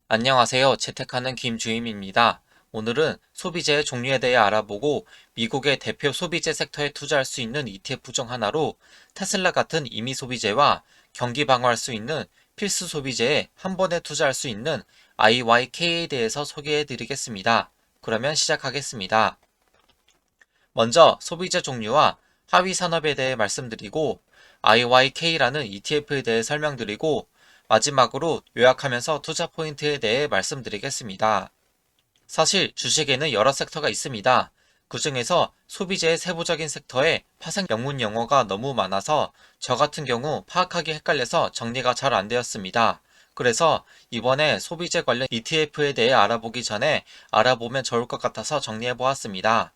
안녕하세요. 재테크하는 김주임입니다. 오늘은 소비재의 종류에 대해 알아보고 미국의 대표 소비재 섹터에 투자할 수 있는 ETF 중 하나로 테슬라 같은 임의 소비재와 경기 방어할 수 있는 필수 소비재에 한 번에 투자할 수 있는 IYK에 대해서 소개해 드리겠습니다. 그러면 시작하겠습니다. 먼저 소비재 종류와 하위 산업에 대해 말씀드리고 IYK라는 ETF에 대해 설명드리고 마지막으로 요약하면서 투자 포인트에 대해 말씀드리겠습니다. 사실 주식에는 여러 섹터가 있습니다. 그 중에서 소비재의 세부적인 섹터에 파생 영문 용어가 너무 많아서 저 같은 경우 파악하기 헷갈려서 정리가 잘 안 되었습니다. 그래서 이번에 소비재 관련 ETF에 대해 알아보기 전에 알아보면 좋을 것 같아서 정리해 보았습니다.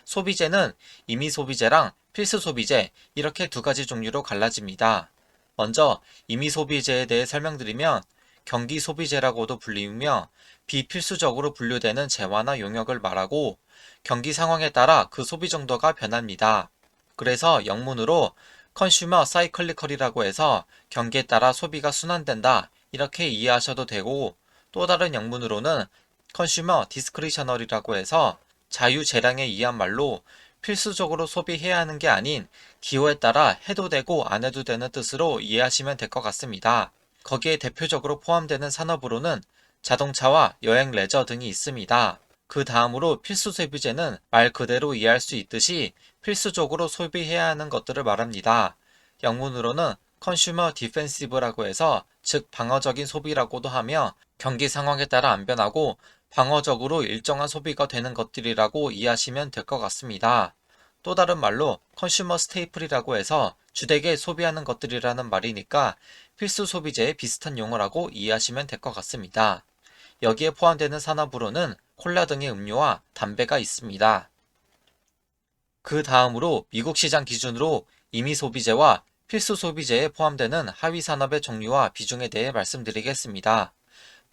소비재는 임의 소비재랑 필수 소비재 이렇게 두 가지 종류로 갈라집니다. 먼저 임의 소비재에 대해 설명드리면 경기 소비재라고도 불리우며 비필수적으로 분류되는 재화나 용역을 말하고 경기 상황에 따라 그 소비 정도가 변합니다. 그래서 영문으로 컨슈머 사이클리컬이라고 해서 경기에 따라 소비가 순환된다 이렇게 이해하셔도 되고 또 다른 영문으로는 컨슈머 디스크리셔널이라고 해서 자유재량에 의한 말로 필수적으로 소비해야 하는 게 아닌 기호에 따라 해도 되고 안 해도 되는 뜻으로 이해하시면 될 것 같습니다. 거기에 대표적으로 포함되는 산업으로는 자동차와 여행 레저 등이 있습니다. 그 다음으로 필수 소비재는 말 그대로 이해할 수 있듯이 필수적으로 소비해야 하는 것들을 말합니다. 영문으로는 컨슈머 디펜시브라고 해서 즉 방어적인 소비라고도 하며 경기 상황에 따라 안 변하고 방어적으로 일정한 소비가 되는 것들이라고 이해하시면 될 것 같습니다. 또 다른 말로 컨슈머 스테이플이라고 해서 주되게 소비하는 것들이라는 말이니까 필수 소비재에 비슷한 용어라고 이해하시면 될 것 같습니다. 여기에 포함되는 산업으로는 콜라 등의 음료와 담배가 있습니다. 그 다음으로 미국 시장 기준으로 임의 소비재와 필수 소비재에 포함되는 하위 산업의 종류와 비중에 대해 말씀드리겠습니다.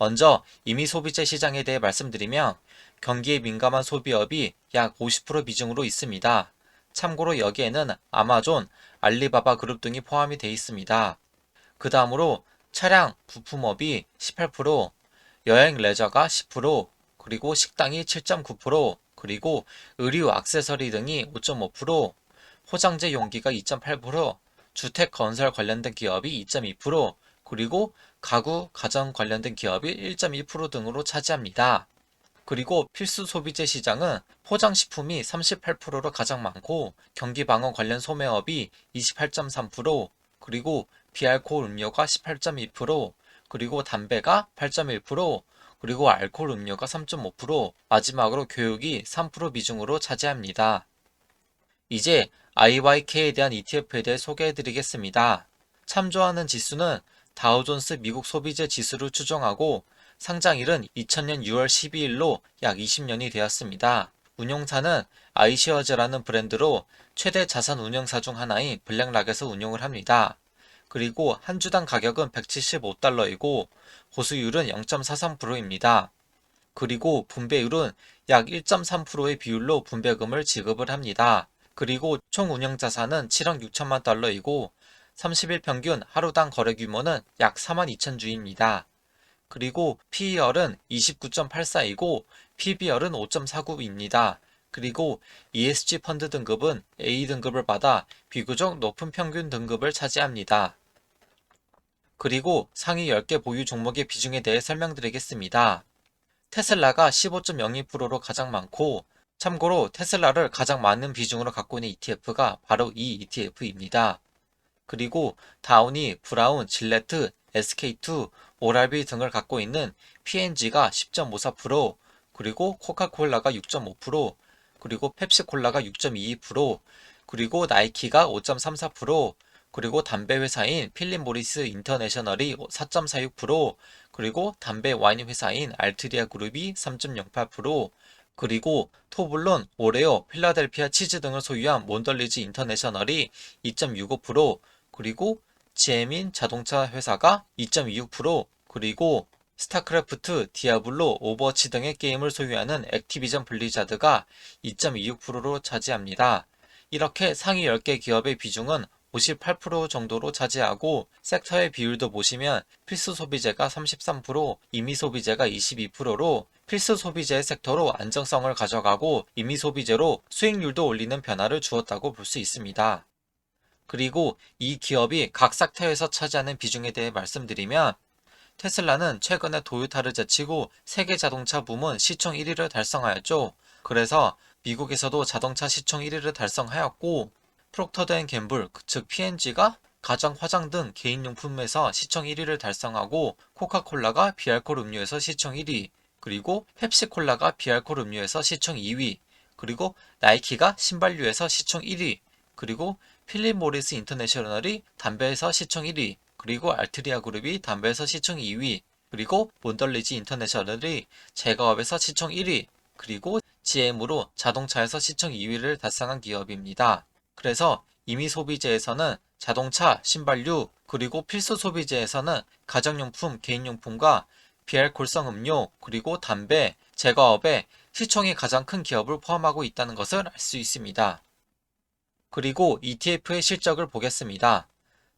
먼저 임의 소비재 시장에 대해 말씀드리면 경기에 민감한 소비업이 약 50% 비중으로 있습니다. 참고로 여기에는 아마존, 알리바바 그룹 등이 포함이 되어 있습니다. 그 다음으로 차량, 부품업이 18%, 여행 레저가 10%, 그리고 식당이 7.9%, 그리고 의류 액세서리 등이 5.5%, 포장재 용기가 2.8%, 주택 건설 관련된 기업이 2.2%, 그리고 가구, 가전 관련된 기업이 1.2% 등으로 차지합니다. 그리고 필수 소비재 시장은 포장식품이 38%로 가장 많고 경기 방어 관련 소매업이 28.3%, 그리고 비알코올 음료가 18.2%, 그리고 담배가 8.1%, 그리고 알코올 음료가 3.5%, 마지막으로 교육이 3% 비중으로 차지합니다. 이제 IYK에 대한 ETF에 대해 소개해 드리겠습니다. 참조하는 지수는 다우존스 미국 소비재 지수를 추정하고 상장일은 2000년 6월 12일로 약 20년이 되었습니다. 운용사는 아이시어즈라는 브랜드로 최대 자산 운용사 중 하나인 블랙락에서 운용을 합니다. 그리고 한 주당 가격은 175달러이고 보수율은 0.43%입니다. 그리고 분배율은 약 1.3%의 비율로 분배금을 지급을 합니다. 그리고 총 운영 자산은 7억 6천만 달러이고 30일 평균 하루당 거래 규모는 약 4만 2천 주입니다. 그리고 PER은 29.84이고 PBR은 5.49입니다. 그리고 ESG 펀드 등급은 A 등급을 받아 비교적 높은 평균 등급을 차지합니다. 그리고 상위 10개 보유 종목의 비중에 대해 설명드리겠습니다. 테슬라가 15.02%로 가장 많고 참고로 테슬라를 가장 많은 비중으로 갖고 있는 ETF가 바로 이 ETF입니다. 그리고 다우니, 브라운, 질레트, SK2, 오랄비 등을 갖고 있는 P&G가 10.54%, 그리고 코카콜라가 6.5%, 그리고 펩시콜라가 6.22%, 그리고 나이키가 5.34%, 그리고 담배 회사인 필립 모리스 인터내셔널이 4.46%, 그리고 담배 와인 회사인 알트리아 그룹이 3.08%, 그리고 토블론, 오레오, 필라델피아 치즈 등을 소유한 몬덜리지 인터내셔널이 2.65%, 그리고 지엠인 자동차 회사가 2.26%, 그리고 스타크래프트, 디아블로, 오버워치 등의 게임을 소유하는 액티비전 블리자드가 2.26%로 차지합니다. 이렇게 상위 10개 기업의 비중은 58% 정도로 차지하고 섹터의 비율도 보시면 필수 소비재가 33%, 임의 소비재가 22%로 필수 소비재 섹터로 안정성을 가져가고 임의 소비재로 수익률도 올리는 변화를 주었다고 볼 수 있습니다. 그리고 이 기업이 각 섹터에서 차지하는 비중에 대해 말씀드리면 테슬라는 최근에 토요타를 제치고 세계 자동차 부문 시총 1위를 달성하였죠. 그래서 미국에서도 자동차 시총 1위를 달성하였고 프록터드앤갬블 즉 P&G가 가정 화장 등 개인용품에서 시총 1위를 달성하고 코카콜라가 비알코올 음료에서 시총 1위, 그리고 펩시콜라가 비알코올 음료에서 시총 2위, 그리고 나이키가 신발류에서 시총 1위, 그리고 필립 모리스 인터내셔널이 담배에서 시총 1위, 그리고 알트리아 그룹이 담배에서 시총 2위, 그리고 몬덜리지 인터내셔널이 제과업에서 시총 1위, 그리고 GM으로 자동차에서 시총 2위를 달성한 기업입니다. 그래서 임의 소비재에서는 자동차, 신발류, 그리고 필수 소비재에서는 가정용품, 개인용품과 비알코올성 음료, 그리고 담배, 제과업에 시총이 가장 큰 기업을 포함하고 있다는 것을 알 수 있습니다. 그리고 ETF의 실적을 보겠습니다.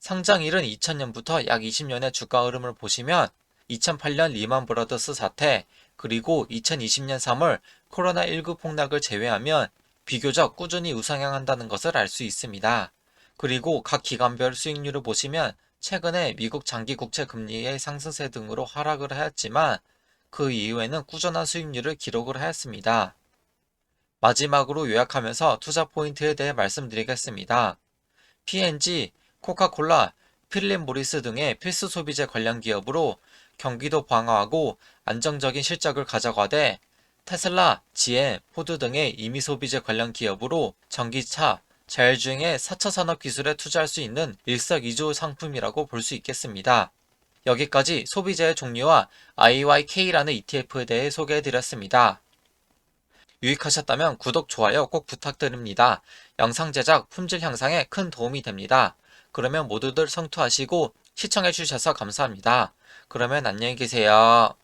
상장일은 2000년부터 약 20년의 주가 흐름을 보시면 2008년 리만 브러더스 사태, 그리고 2020년 3월 코로나19 폭락을 제외하면 비교적 꾸준히 우상향한다는 것을 알 수 있습니다. 그리고 각 기관별 수익률을 보시면 최근에 미국 장기 국채 금리의 상승세 등으로 하락을 하였지만 그 이후에는 꾸준한 수익률을 기록을 하였습니다. 마지막으로 요약하면서 투자 포인트에 대해 말씀드리겠습니다. P&G, 코카콜라, 필립 모리스 등의 필수 소비재 관련 기업으로 경기도 방어하고 안정적인 실적을 가져가되 테슬라, GM, 포드 등의 임의 소비재 관련 기업으로 전기차, 자율주행의 4차 산업 기술에 투자할 수 있는 일석이조 상품이라고 볼 수 있겠습니다. 여기까지 소비재의 종류와 IYK라는 ETF에 대해 소개해드렸습니다. 유익하셨다면 구독, 좋아요 꼭 부탁드립니다. 영상 제작, 품질 향상에 큰 도움이 됩니다. 그러면 모두들 성투하시고 시청해주셔서 감사합니다. 그러면 안녕히 계세요.